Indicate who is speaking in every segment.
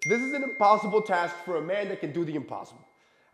Speaker 1: This is an impossible task for a man that can do the impossible.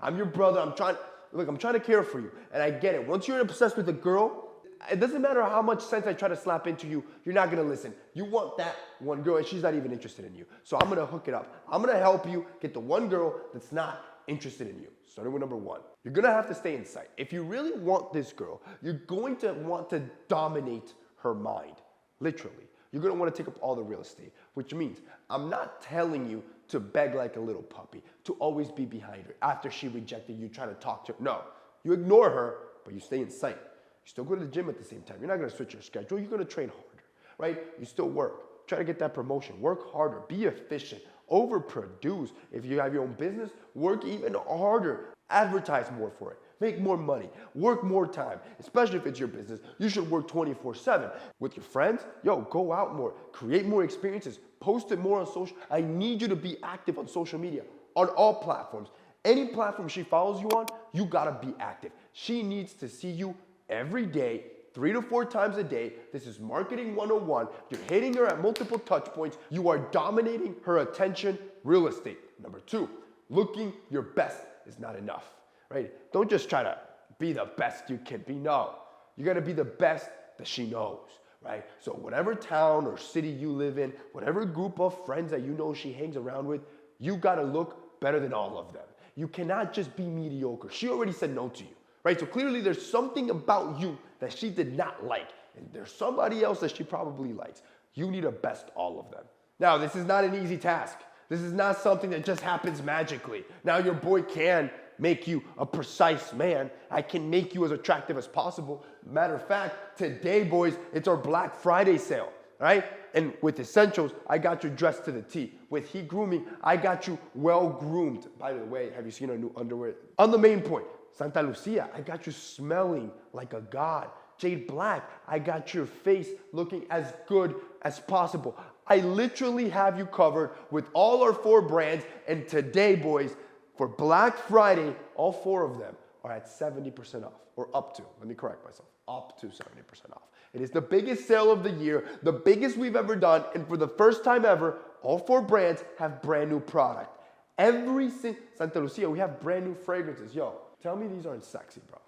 Speaker 1: I'm your brother. I'm trying to care for you. And I get it. Once you're obsessed with a girl, it doesn't matter how much sense I try to slap into you, you're not going to listen. You want that one girl, and she's not even interested in you. So I'm going to hook it up. I'm going to help you get the one girl that's not interested in you. Starting with number one. You're going to have to stay in sight. If you really want this girl, you're going to want to dominate her mind. Literally. You're going to want to take up all the real estate, which means I'm not telling you to beg like a little puppy, to always be behind her. After she rejected you, trying to talk to her. No. You ignore her, but you stay in sight. You still go to the gym at the same time. You're not going to switch your schedule. You're going to train harder, right? You still work. Try to get that promotion. Work harder. Be efficient. Overproduce. If you have your own business, work even harder. Advertise more for it. Make more money. Work more time. Especially if it's your business. You should work 24/7. With your friends, go out more. Create more experiences. Post it more on social. I need you to be active on social media. On all platforms. Any platform she follows you on, you got to be active. She needs to see you every day, 3 to 4 times a day. This is marketing 101. You're hitting her at multiple touch points. You are dominating her attention. Real estate. Number 2, looking your best is not enough, right? Don't just try to be the best you can be. No, you got to be the best that she knows, right? So whatever town or city you live in, whatever group of friends that you know she hangs around with, you got to look better than all of them. You cannot just be mediocre. She already said no to you. Right, so clearly there's something about you that she did not like, and there's somebody else that she probably likes. You need to best all of them. Now, this is not an easy task. This is not something that just happens magically. Now, your boy can make you a precise man. I can make you as attractive as possible. Matter of fact, today, boys, it's our Black Friday sale, right? And with Essentials, I got you dressed to the T. With Heat Grooming, I got you well groomed. By the way, have you seen our new underwear? On the main point, Santa Lucia, I got you smelling like a god. Jade Black, I got your face looking as good as possible. I literally have you covered with all our 4 brands. And today, boys, for Black Friday, all 4 of them are at 70% off. Or up to, let me correct myself, up to 70% off. It is the biggest sale of the year, the biggest we've ever done. And for the first time ever, all 4 brands have brand new product. Santa Lucia, we have brand new fragrances. Tell me these aren't sexy, bro.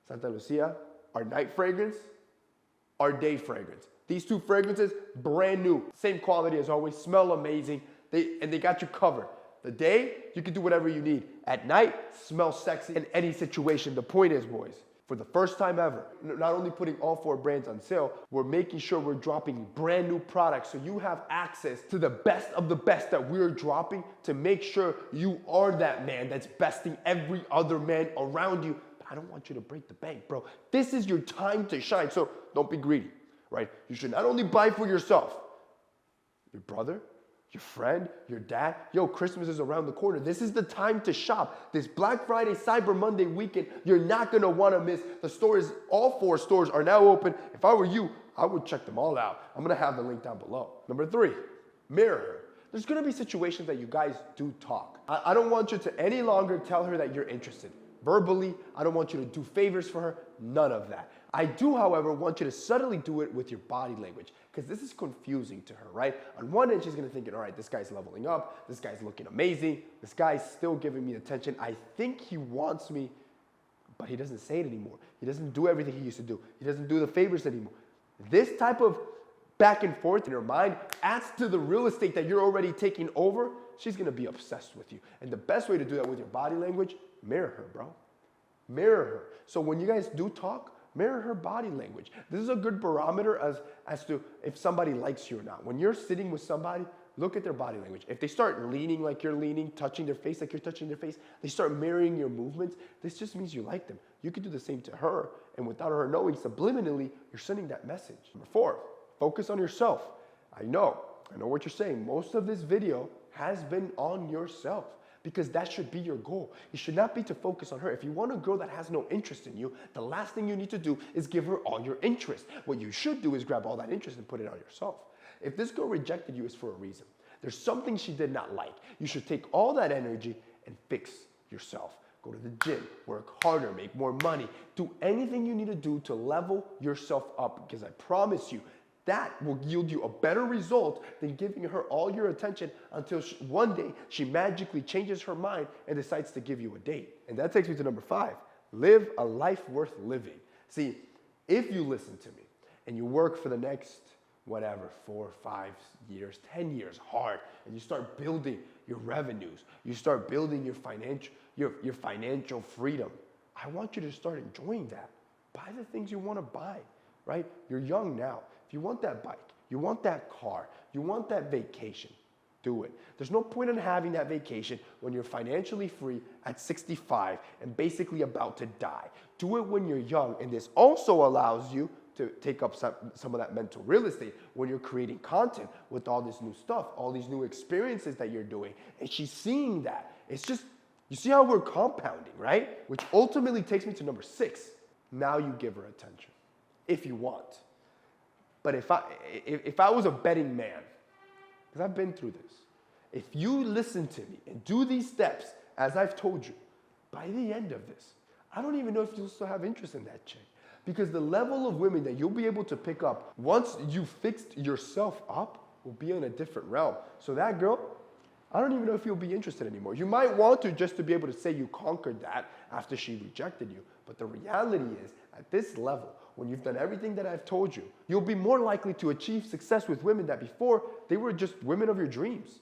Speaker 1: Santa Lucia, our night fragrance, our day fragrance. These 2 fragrances, brand new. Same quality as always, smell amazing. They got you covered. The day, you can do whatever you need. At night, smell sexy in any situation. The point is, boys, for the first time ever, not only putting all 4 brands on sale, we're making sure we're dropping brand new products so you have access to the best of the best that we're dropping to make sure you are that man that's besting every other man around you. But I don't want you to break the bank, bro. This is your time to shine, so don't be greedy, right? You should not only buy for yourself, your brother, your friend, your dad. Christmas is around the corner. This is the time to shop. This Black Friday, Cyber Monday weekend, you're not going to want to miss. The stores, all 4 stores are now open. If I were you, I would check them all out. I'm going to have the link down below. Number 3, mirror her. There's going to be situations that you guys do talk. I don't want you to any longer tell her that you're interested. Verbally, I don't want you to do favors for her. None of that. I do, however, want you to subtly do it with your body language because this is confusing to her, right? On one end, she's going to think, all right, this guy's leveling up. This guy's looking amazing. This guy's still giving me attention. I think he wants me, but he doesn't say it anymore. He doesn't do everything he used to do. He doesn't do the favors anymore. This type of back and forth in her mind adds to the real estate that you're already taking over. She's going to be obsessed with you. And the best way to do that with your body language, mirror her, bro. Mirror her. So when you guys do talk, mirror her body language. This is a good barometer as to if somebody likes you or not. When you're sitting with somebody, look at their body language. If they start leaning like you're leaning, touching their face like you're touching their face, they start mirroring your movements, this just means you like them. You can do the same to her, and without her knowing, subliminally, you're sending that message. Number 4, focus on yourself. I know what you're saying. Most of this video has been on yourself. Because that should be your goal. It should not be to focus on her. If you want a girl that has no interest in you, the last thing you need to do is give her all your interest. What you should do is grab all that interest and put it on yourself. If this girl rejected you, it's for a reason. There's something she did not like. You should take all that energy and fix yourself. Go to the gym, work harder, make more money. Do anything you need to do to level yourself up because I promise you, That will yield you a better result than giving her all your attention until one day she magically changes her mind and decides to give you a date. And that takes me to number 5. Live a life worth living. See, if you listen to me and you work for the next, 4, 5 years, 10 years hard, and you start building your revenues, you start building your financial freedom, I want you to start enjoying that. Buy the things you want to buy, right? You're young now. If you want that bike, you want that car, you want that vacation, do it. There's no point in having that vacation when you're financially free at 65 and basically about to die. Do it when you're young, and this also allows you to take up some of that mental real estate when you're creating content with all this new stuff, all these new experiences that you're doing. And she's seeing that. It's just, you see how we're compounding, right? Which ultimately takes me to number 6. Now you give her attention, if you want. But if I was a betting man, because I've been through this, if you listen to me and do these steps, as I've told you, by the end of this, I don't even know if you'll still have interest in that chick. Because the level of women that you'll be able to pick up once you fixed yourself up will be in a different realm. So that girl, I don't even know if you'll be interested anymore. You might want to just to be able to say you conquered that after she rejected you. But the reality is, at this level, when you've done everything that I've told you, you'll be more likely to achieve success with women that before they were just women of your dreams.